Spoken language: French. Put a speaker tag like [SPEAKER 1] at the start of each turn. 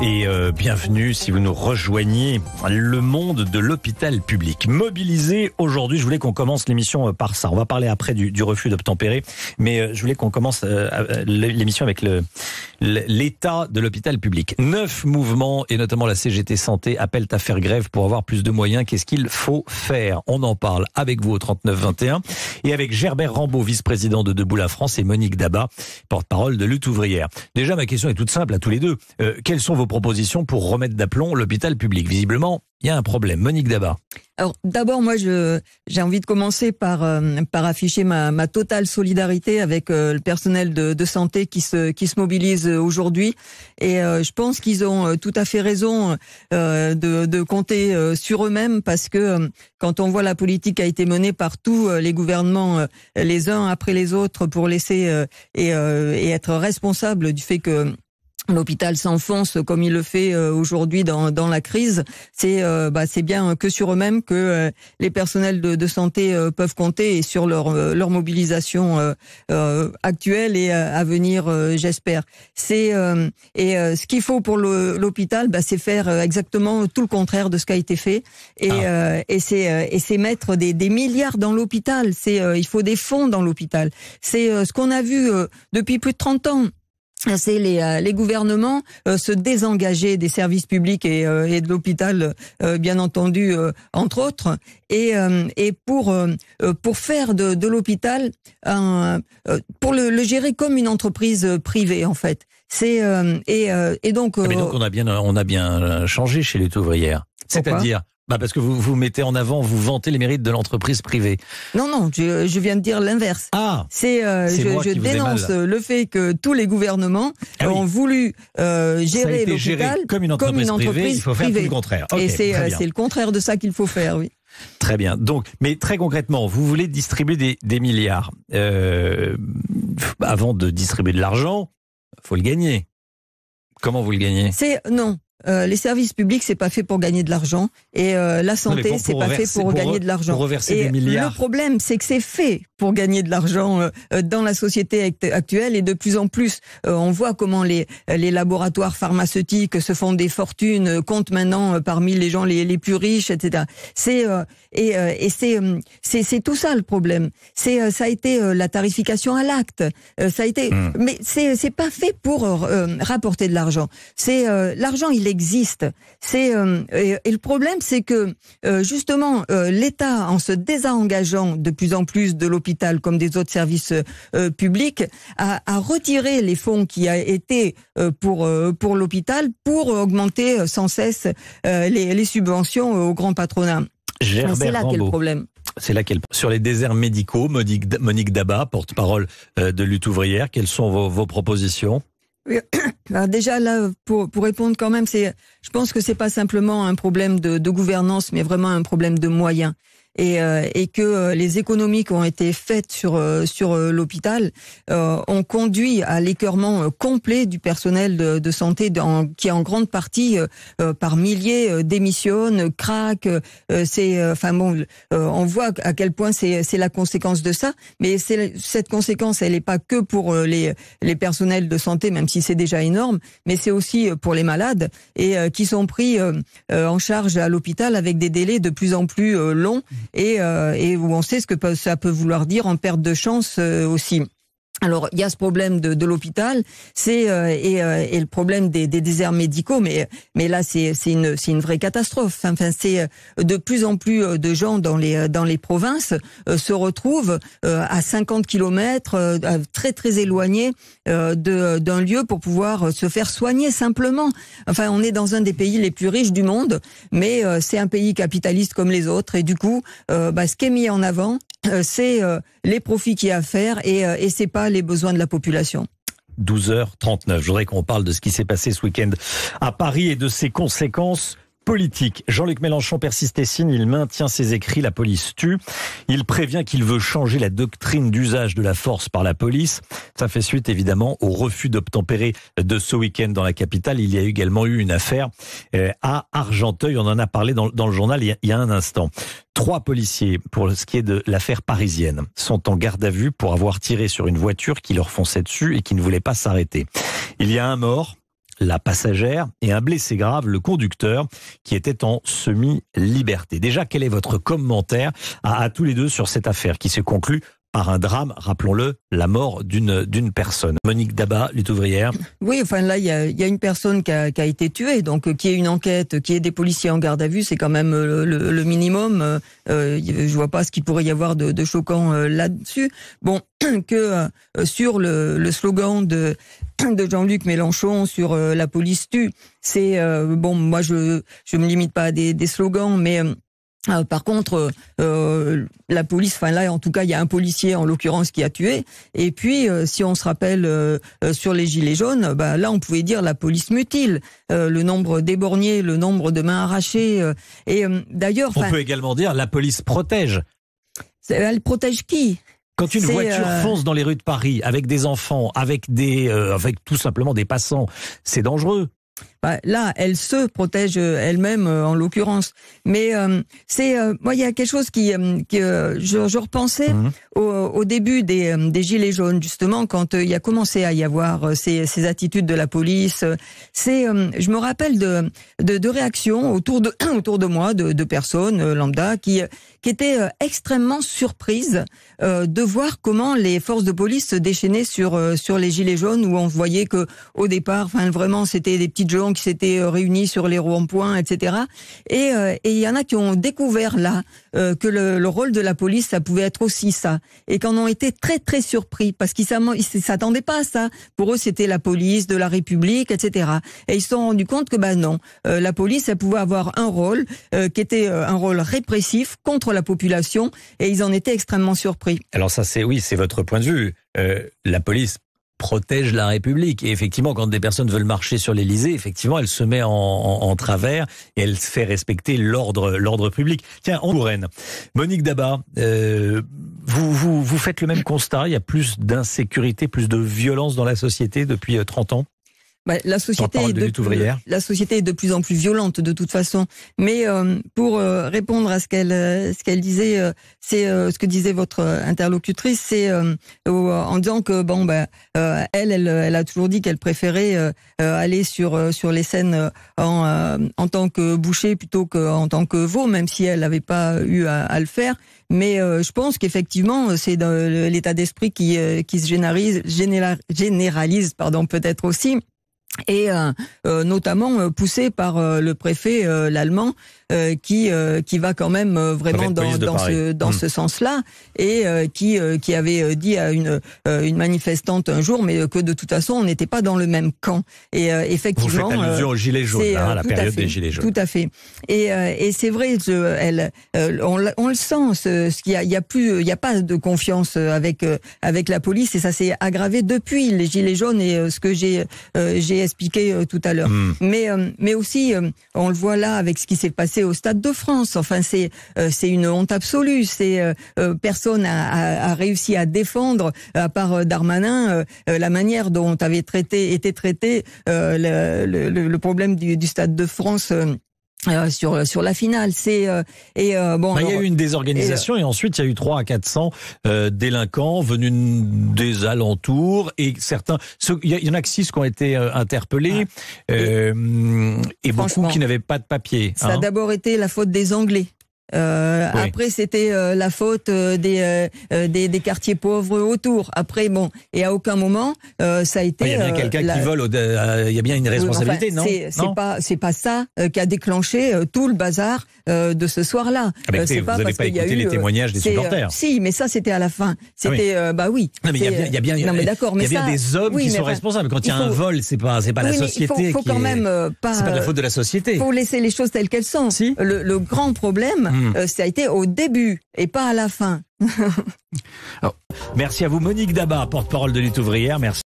[SPEAKER 1] Et bienvenue si vous nous rejoignez, le monde de l'hôpital public. Mobilisé aujourd'hui, je voulais qu'on commence l'émission par ça. On va parler après du refus d'obtempérer, mais je voulais qu'on commence l'émission avec l'état de l'hôpital public. 9 mouvements, et notamment la CGT Santé, appellent à faire grève pour avoir plus de moyens. Qu'est-ce qu'il faut faire? On en parle avec vous au 39-21 et avec Gerbert Rambaud, vice-président de Debout la France, et Monique Dabat, porte-parole de Lutte ouvrière. Déjà, ma question est toute simple à tous les deux. Quelles sont vos propositions pour remettre d'aplomb l'hôpital public? Visiblement, il y a un problème. Monique Dabat.
[SPEAKER 2] Alors d'abord, moi, j'ai envie de commencer par afficher ma totale solidarité avec le personnel de santé qui se mobilise aujourd'hui. Et je pense qu'ils ont tout à fait raison de compter sur eux-mêmes, parce que quand on voit la politique qui a été menée par tous les gouvernements, les uns après les autres, pour laisser et être responsable du fait que l'hôpital s'enfonce comme il le fait aujourd'hui dans la crise, c'est bien que sur eux-mêmes que les personnels de santé peuvent compter, et sur leur mobilisation actuelle et à venir, j'espère. Ce qu'il faut pour l'hôpital, c'est faire exactement tout le contraire de ce qui a été fait, et c'est mettre des milliards dans l'hôpital. Il faut des fonds dans l'hôpital. C'est ce qu'on a vu depuis plus de 30 ans. C'est les gouvernements se désengager des services publics et de l'hôpital, bien entendu, entre autres, et pour faire de l'hôpital pour le gérer comme une entreprise privée, en fait. Donc
[SPEAKER 1] on a bien changé chez Lutte ouvrière. C'est-à-dire, parce que vous mettez en avant, vous vantez les mérites de l'entreprise privée.
[SPEAKER 2] Non, je viens de dire l'inverse. Je dénonce le fait que tous les gouvernements ont voulu gérer l'hôpital
[SPEAKER 1] comme une entreprise privée. Il faut faire tout le contraire.
[SPEAKER 2] Et c'est le contraire de ça qu'il faut faire, oui.
[SPEAKER 1] Très bien. Donc, mais très concrètement, vous voulez distribuer des milliards. Avant de distribuer de l'argent, faut le gagner. Comment vous le gagnez?
[SPEAKER 2] Non. Les services publics, c'est pas fait pour gagner de l'argent, et la santé, c'est pas fait pour gagner de l'argent.
[SPEAKER 1] Pour reverser des milliards.
[SPEAKER 2] Le problème, c'est que c'est fait pour gagner de l'argent dans la société actuelle, et de plus en plus, on voit comment les laboratoires pharmaceutiques se font des fortunes, comptent maintenant parmi les gens les plus riches, etc. C'est tout ça le problème. Ça a été la tarification à l'acte. Ça a été, mais c'est pas fait pour rapporter de l'argent. L'argent, il existe. Et le problème, c'est que justement l'État, en se désengageant de plus en plus de l'hôpital comme des autres services publics, a retiré les fonds qui a été pour l'hôpital, pour augmenter sans cesse les subventions au grand patronat. C'est là qu'est le problème.
[SPEAKER 1] C'est là sur les déserts médicaux, Monique Dabat, porte-parole de Lutte ouvrière, quelles sont vos propositions?
[SPEAKER 2] Oui. Alors déjà là, pour répondre quand même, je pense que c'est pas simplement un problème de gouvernance, mais vraiment un problème de moyens. Et que les économies qui ont été faites sur l'hôpital ont conduit à l'écœurement complet du personnel de santé, qui en grande partie par milliers démissionne, craque. On voit à quel point c'est la conséquence de ça. Mais cette conséquence, elle n'est pas que pour les personnels de santé, même si c'est déjà énorme, mais c'est aussi pour les malades, et qui sont pris en charge à l'hôpital avec des délais de plus en plus longs. Et où on sait ce que ça peut vouloir dire en perte de chance aussi. Alors, il y a ce problème de l'hôpital, et le problème des déserts médicaux, mais là, c'est une vraie catastrophe. Enfin, c'est de plus en plus de gens dans les provinces se retrouvent à 50 kilomètres, très très éloignés d'un lieu pour pouvoir se faire soigner simplement. Enfin, on est dans un des pays les plus riches du monde, mais c'est un pays capitaliste comme les autres, et du coup, ce qui est mis en avant, c'est les profits qu'il y a à faire, et c'est pas les besoins de la population.
[SPEAKER 1] 12h39. Je voudrais qu'on parle de ce qui s'est passé ce week-end à Paris et de ses conséquences politique. Jean-Luc Mélenchon persiste et signe, il maintient ses écrits, la police tue. Il prévient qu'il veut changer la doctrine d'usage de la force par la police. Ça fait suite évidemment au refus d'obtempérer de ce week-end dans la capitale. Il y a également eu une affaire à Argenteuil, on en a parlé dans le journal il y a un instant. 3 policiers, pour ce qui est de l'affaire parisienne, sont en garde à vue pour avoir tiré sur une voiture qui leur fonçait dessus et qui ne voulait pas s'arrêter. Il y a un mort. la passagère, et un blessé grave, le conducteur, qui était en semi-liberté. Déjà, quel est votre commentaire à tous les deux sur cette affaire qui se conclut par un drame, rappelons-le, la mort d'une personne? Monique Dabat, lutte ouvrière.
[SPEAKER 2] Oui, enfin là, il y a une personne qui a été tuée, donc qui ait une enquête, qui ait des policiers en garde à vue, c'est quand même le minimum. Je vois pas ce qu'il pourrait y avoir de choquant là-dessus. Bon, que sur le slogan de Jean-Luc Mélenchon sur la police tue, c'est bon, moi je me limite pas à des slogans, mais par contre, la police, enfin là, en tout cas, il y a un policier en l'occurrence qui a tué. Et puis, si on se rappelle sur les gilets jaunes, bah là, on pouvait dire la police mutile, le nombre d'éborgnés, le nombre de mains arrachées. Et d'ailleurs,
[SPEAKER 1] on peut également dire la police protège.
[SPEAKER 2] Elle protège qui?
[SPEAKER 1] Quand une voiture fonce dans les rues de Paris avec des enfants, avec tout simplement des passants, c'est dangereux.
[SPEAKER 2] Bah, là, elle se protège elle-même, en l'occurrence. Mais moi, il y a quelque chose je repensais au début des Gilets jaunes, justement, quand il y a commencé à y avoir ces attitudes de la police. Je me rappelle de réactions autour de moi, de personnes lambda qui étaient extrêmement surprises de voir comment les forces de police se déchaînaient sur les Gilets jaunes, où on voyait que au départ, enfin vraiment, c'était des petites gens qui s'étaient réunis sur les ronds-points, etc. Et il y en a qui ont découvert là que le rôle de la police, ça pouvait être aussi ça, et qu'en ont été très très surpris parce qu'ils s'attendaient pas à ça. Pour eux, c'était la police de la République, etc. Et ils se sont rendus compte que non, la police, elle pouvait avoir un rôle qui était un rôle répressif contre la population, et ils en étaient extrêmement surpris.
[SPEAKER 1] Alors ça, c'est votre point de vue. La police protège la République. Et effectivement, quand des personnes veulent marcher sur l'Élysée, effectivement, elle se met en travers et elle fait respecter l'ordre public. Tiens, en Touraine, Monique Dabat, vous faites le même constat. Il y a plus d'insécurité, plus de violence dans la société depuis 30 ans.
[SPEAKER 2] La société est de plus en plus violente de toute façon. Mais pour répondre à ce qu'elle disait, c'est ce que disait votre interlocutrice, c'est en disant que elle a toujours dit qu'elle préférait aller sur les scènes en tant que boucher plutôt qu'en tant que veau, même si elle n'avait pas eu à le faire. Mais je pense qu'effectivement, c'est dans l'état d'esprit qui se généralise, peut-être aussi. Et notamment poussé par le préfet l'allemand qui va quand même vraiment dans ce sens-là, et qui avait dit à une manifestante un jour, mais que de toute façon on n'était pas dans le même camp. Et effectivement,
[SPEAKER 1] vous faites allusion aux gilets jaunes, la période des gilets jaunes.
[SPEAKER 2] Tout à fait. Et c'est vrai, on le sent. Il y a pas de confiance avec la police, et ça s'est aggravé depuis les gilets jaunes et ce que j'ai expliqué tout à l'heure. Mais aussi, on le voit là avec ce qui s'est passé au Stade de France. Enfin, c'est une honte absolue. Personne a réussi à défendre, à part Darmanin, la manière dont avait été traité le problème du Stade de France. Sur la finale, il y a
[SPEAKER 1] eu une désorganisation et ensuite il y a eu 300 à 400 délinquants venus des alentours, et certains, il y en a que 6 qui ont été interpellés et beaucoup qui n'avaient pas de papier.
[SPEAKER 2] Ça a d'abord été la faute des Anglais. Après, c'était la faute des quartiers pauvres autour. Après, et à aucun moment ça a été.
[SPEAKER 1] Il y a bien quelqu'un qui vole. Il y a bien une responsabilité, non?
[SPEAKER 2] C'est pas ça qui a déclenché tout le bazar de ce soir-là.
[SPEAKER 1] Vous n'avez pas écouté les témoignages des supporters.
[SPEAKER 2] Si, mais ça c'était à la fin. C'était oui.
[SPEAKER 1] Non, mais il y a bien des hommes qui sont responsables. Quand il y a un vol, c'est pas la société.
[SPEAKER 2] Faut quand même pas.
[SPEAKER 1] C'est pas de la faute de la société.
[SPEAKER 2] Faut laisser les choses telles qu'elles sont.
[SPEAKER 1] Si.
[SPEAKER 2] Le grand problème. Ça a été au début et pas à la fin.
[SPEAKER 1] Merci à vous, Monique Dabat, porte-parole de Lutte ouvrière. Merci.